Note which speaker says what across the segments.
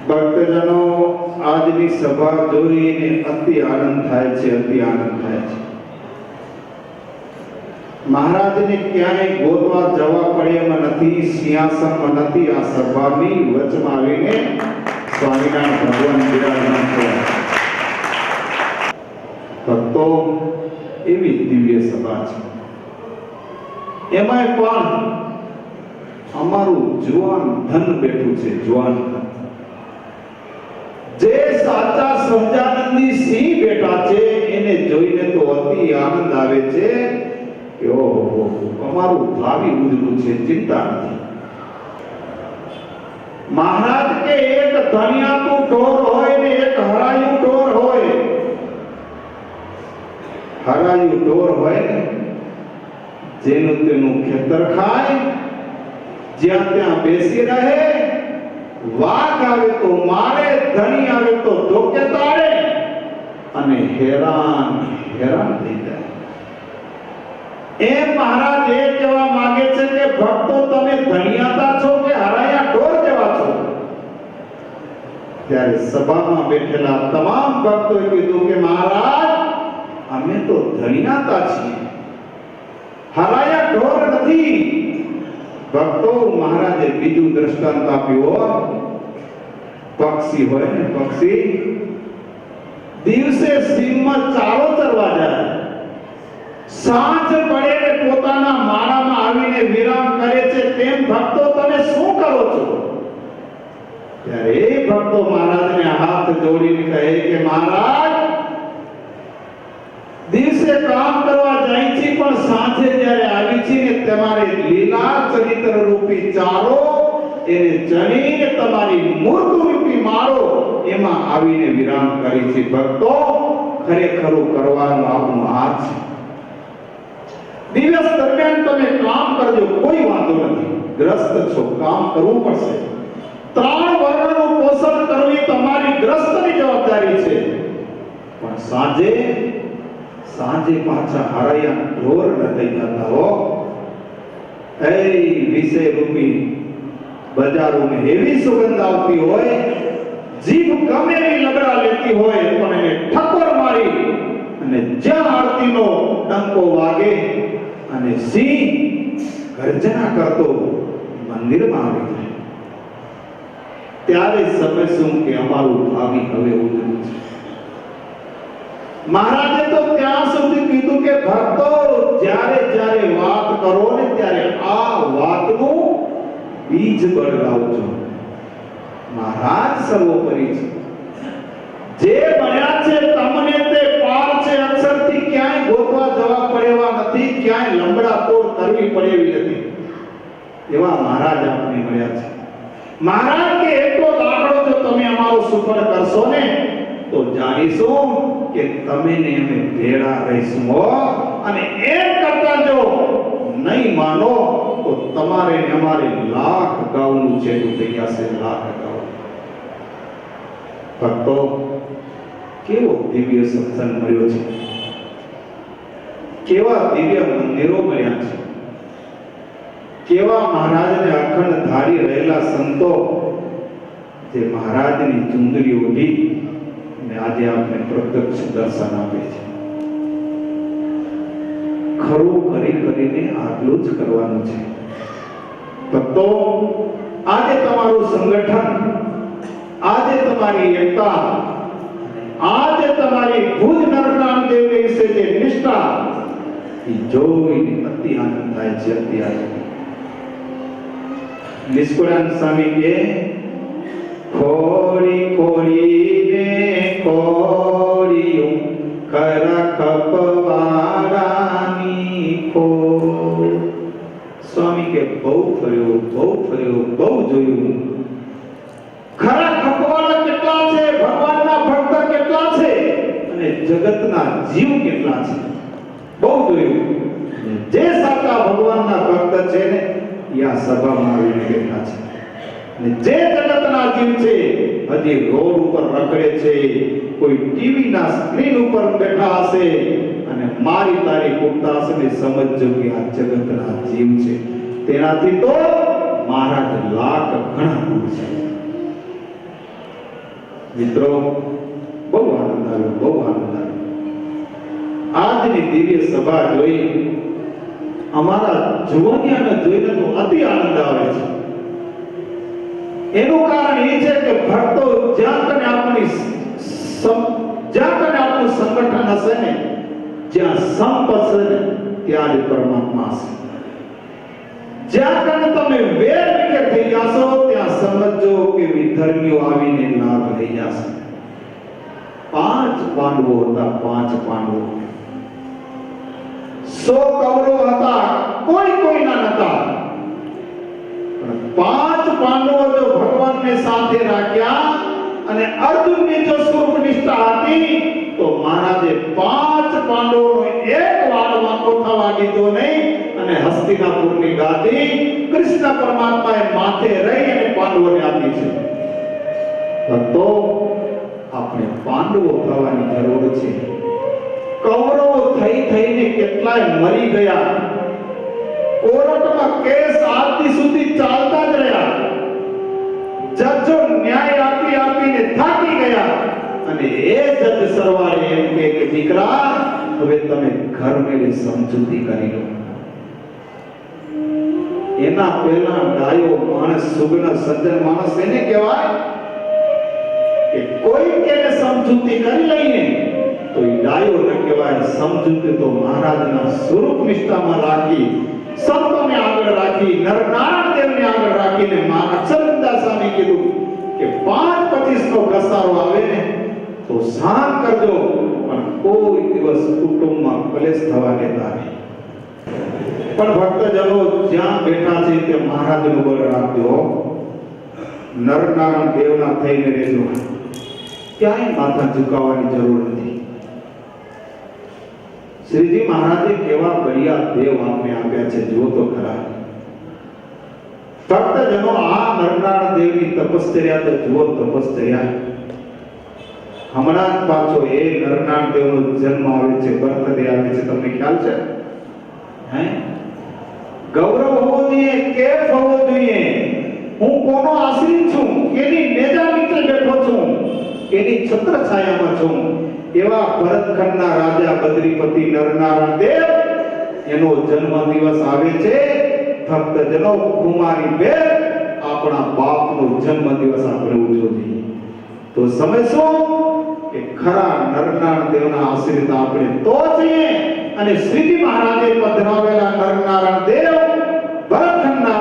Speaker 1: ભક્તજનો, આજની સભા જોઈને અતિ આનંદ થાય છે, અતિ આનંદ થાય છે. મહારાજને ક્યાંય ગોતવા જવા પડે એમ નથી, સિંહાસનમાં નથી, આ સભાની વચમાં આવીને સ્વામિનારાયણ ભગવાન બિરાજમાન થયા. ભક્તો, એવી દિવ્ય સભા છે. એમાંય પણ અમારું જુવાન ધન બેઠું છે, જુવાન ધન. જે સાચા સહજાનંદી સિંહ બેઠા છે એને જોઈને તો અતિ આનંદ આવે છે કે ઓહો, અમારું ભાવિ ઉજળું છે, ચિંતા નથી. મહારાજ કે એક ધનિયાતું ઢોર હોય ને એક હરાયું ઢોર હોય. હરાયું ઢોર હોય ને જેનું તેનું ખેતર ખાય, જ્યાં ત્યાં બેસી રહે, વાઘ આવે તો મારે, ધણી આવે તો ધોકે તાળે અને હેરાન થઈ જાય. મહારાજ એ કહેવા માંગે છે કે ભક્તો, તમે ધણિયાતા છો કે હરાયા ઢોર જેવા છો? ત્યારે સભામાં બેઠેલા તમામ ભક્તોએ કીધું કે મહારાજ, અમે તો ધણિયાતા છીએ, હરાયા ઢોર નથી. ભક્તો, મહારાજે બીજું દ્રષ્ટાંત આપ્યું. પક્ષી હોય ને, પક્ષી દિવસે સીમમાં ચારો ચરવા જાય, સાંજ પડે ને પોતાના માળામાં આવીને વિરામ કરે છે, તેમ ભક્તો તમે શું કરો છો? ત્યારે એ ભક્તો મહારાજને હાથ જોડીને કહે કે મહારાજ, દિવસે કામ કરવા જાય છે પણ સાંજે જ્યારે આવી છે ને તમારે લીલા ચરિત્ર રૂપી ચારો એને ચણીને તમારી મૂર્ત રૂપી માળો એમાં આવીને વિરામ કરી છે. ભક્તો, ખરેખરું કરવાનું આપણું આ છે. દિવસ દરમિયાન તમે કામ કરજો, કોઈ વાંધો નથી. ગ્રસ્ત છો, કામ કરવું પડશે. 3 વર્ણનું પોષણ કરવું તમારી ગ્રસ્તની જવાબદારી છે. પણ સાંજે પાછા હરાયા ઢોર ન થઈ જતા હો. એ વિષય રૂપી બજારોમાં એવી સુગંધ આવતી હોય, જીભ ગમે એવી લબડા લેતી હોય પણ એને ઠક્કર મારી અને જ્યાં આરતીનો ડંકો વાગે અને સિંહ ગર્જના કરતો મંદિરમાં આવી જાય, ત્યારે સમજશું કે અમારું ભાવિ હવે ઉજળું છે. મહારાજે તો ત્યાં સુધી કીધું કે ભક્તો, જ્યારે વાત કરો ને ત્યારે આ વાતનું બીજ બળગાવજો. મહારાજ સર્વોપરી છે. જે બન્યા છે તમને તે પાર છે, અક્ષરથી ક્યાંય ગોતવા જવા પડેવા નથી, ક્યાંય લંબડા તોડ કરવી પડેવી નથી. એવા મહારાજ આપણે મળ્યા છે. મહારાજ કે એટલો દાખલો જો તમે અમારો સુફળ કરશો ને તો જાણીશું કે તમે ને અમે ભેળા રહીશું. અને એમ કરતા જો નહીં માનો તો તમારે ને અમારે લાખ ગાઉનું છેડું થઈ જશે, લાખ ગાઉ. ભક્તો, કેવો દિવ્ય સત્સંગ મળ્યો છે, કેવા દિવ્ય મંદિરો મળ્યા છે, કેવા મહારાજને અખંડ ધારી રહેલા સંતો જે મહારાજની ચુંદડી ઓઢી અને આજે આપણે પ્રત્યક્ષ દર્શન આપે છે. ખરું કરીને આટલું જ કરવાનું છે. ભક્તો, આજે તમારું સંગઠન, આજે તમારી એકતા, આજે તમારી ભુજ નરનારાયણ દેવની વિશે જે નિષ્ઠા એ જોઈને અતિ આનંદ થાય છે, અતિ આનંદ. નિષ્કુળાનંદ સ્વામી કે ખોડીને ખોડિયું ખરા ખપવાળાની ખોડ. સ્વામી કે બહુ ફર્યો, બહુ જોયું. ખરા ખપવાળા કેટલા છે, ભગવાનના ભક્ત કેટલા છે અને જગતના જીવ કેટલા છે, બહુ જોયું. જે સાચા ભગવાનના ભક્ત છે ને યા સભામાં આવીને બેઠા છે. અને જે જગતના જીવ છે હજી રોડ ઉપર રખડે છે, કોઈ ટીવીના સ્ક્રીન ઉપર બેઠા હશે અને મારી તારી કૂદતા હશે ને સમજજો કે આ જગતના જીવ છે. તેનાથી તો મહારાજ લાખ ગણા દૂર છે. મિત્રો, બહુ આનંદ આવ્યો, બહુ આનંદ આવ્યો. આજની દિવ્ય સભા જોઈ અમારા જુવાનિયાને જોઈને તો અતિ આનંદ આવે છે. એનું કારણ એ છે કે ભક્તો જ્યાં કને આપણું સંગઠન હશે ને, જ્યાં સંપ હશે ને, ત્યાં જ પરમાત્મા હશે. જ્યાં કને તમે વેર વિખેર થઈ જાશો, ત્યાં સમજો કે વિધર્મીઓ આવીને લાભ લઈ જશે. 5 પાંડવો હતા, 5 પાંડવો. 100 કૌરવો હતા, કોઈ કોઈના નતા. 5 પાંડવો જો ભગવાનને સાથે રાખ્યા અને અર્જુનની જો સ્વરૂપ નિષ્ઠા હતી, તો મહારાજે 5 પાંડવોનો એક વાળ વાંકો થવા દીધો નહીં અને હસ્તિનાપુરની ગાદી કૃષ્ણ પરમાત્માએ માથે રહી અને પાંડવોને આપી છે. તો આપણે પાંડવો થવાની જરૂર છે. કૌરવો થઈને કેટલાય મરી ગયા. કોર્ટમાં કેસ આદિ સુધી ચાલતા જ રહ્યા. જજો ન્યાય આપીને થાકી ગયા અને એ જજ સરવાળે એમ કે દીકરા, હવે તમે ઘર મેળે સમજૂતી કરી લો. એના પહેલા ડાયો માણસ, સુગન સજ્જન માણસ એને કહેવાય કે કોઈ કેને સમજૂતી કરી લઈને તો એ ડાયો ન કહેવાય. સમજૂતી તો મહારાજના સ્વરૂપ નિષ્ઠામાં રાખી, સંતોને આગળ રાખી, નરનારાયણ દેવને આગળ રાખીને અક્ષરવિંદા સ્વામી કીધું કે 5-25 નો ઘસારો આવે ને તો શાંત કરજો, પણ કોઈ દિવસ કુટુંબમાં કલેશ થવા દેતા નહીં. પણ ભક્તજનો જ્યાં બેઠા છે તે મહારાજનું બળ રાખજો. નરનારાયણ દેવના થઈને રહેજો. ક્યાંય માથા ઝુકાવવાની જરૂર નથી. શ્રીજી મહારાજે કેવા બળિયા દેવ આપને આપ્યા છે, જુઓ તો ખરા. ભક્તજનો, આ નરનારાયણ દેવની તપશ્ચર્યા તો જુઓ, તપશ્ચર્યા. હમણાં જ પાછો એ નરનારાયણ દેવનો જન્મ આવે છે, બર્થડે આવે છે, તમને ખ્યાલ છે? ગૌરવ હોવો જોઈએ, કેફ હોવો જોઈએ. હું કોનો આશ્રિત છું, કેની નેજા નીચે બેઠો છું, કેની છત્ર છાયામાં છું. એવા ભરતખંડના રાજા બદ્રીપતિ નરનારાયણ દેવ, એનો જન્મ દિવસ આવે છે. ભક્તજનો, કુમારી બેન, આપણા બાપનો જન્મ દિવસ આપણે ઉજવીએ તો સમજશો કે ખરા નરનારાયણ દેવના આશ્રિત આપણે તો છીએ. અને શ્રીજી મહારાજે પધરાવેલા નરનારાયણ દેવ, ભરતખંડના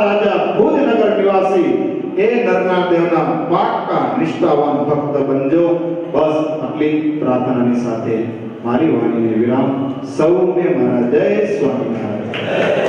Speaker 1: રાજા, ભુજનગર નિવાસી, એ નરનારાયણ દેવના પાક્કા નિષ્ઠાવાન ભક્ત બનજો. બસ આટલી પ્રાર્થનાની સાથે મારી વાણીને વિરામ. સૌને મારા જય સ્વામિનારાયણ.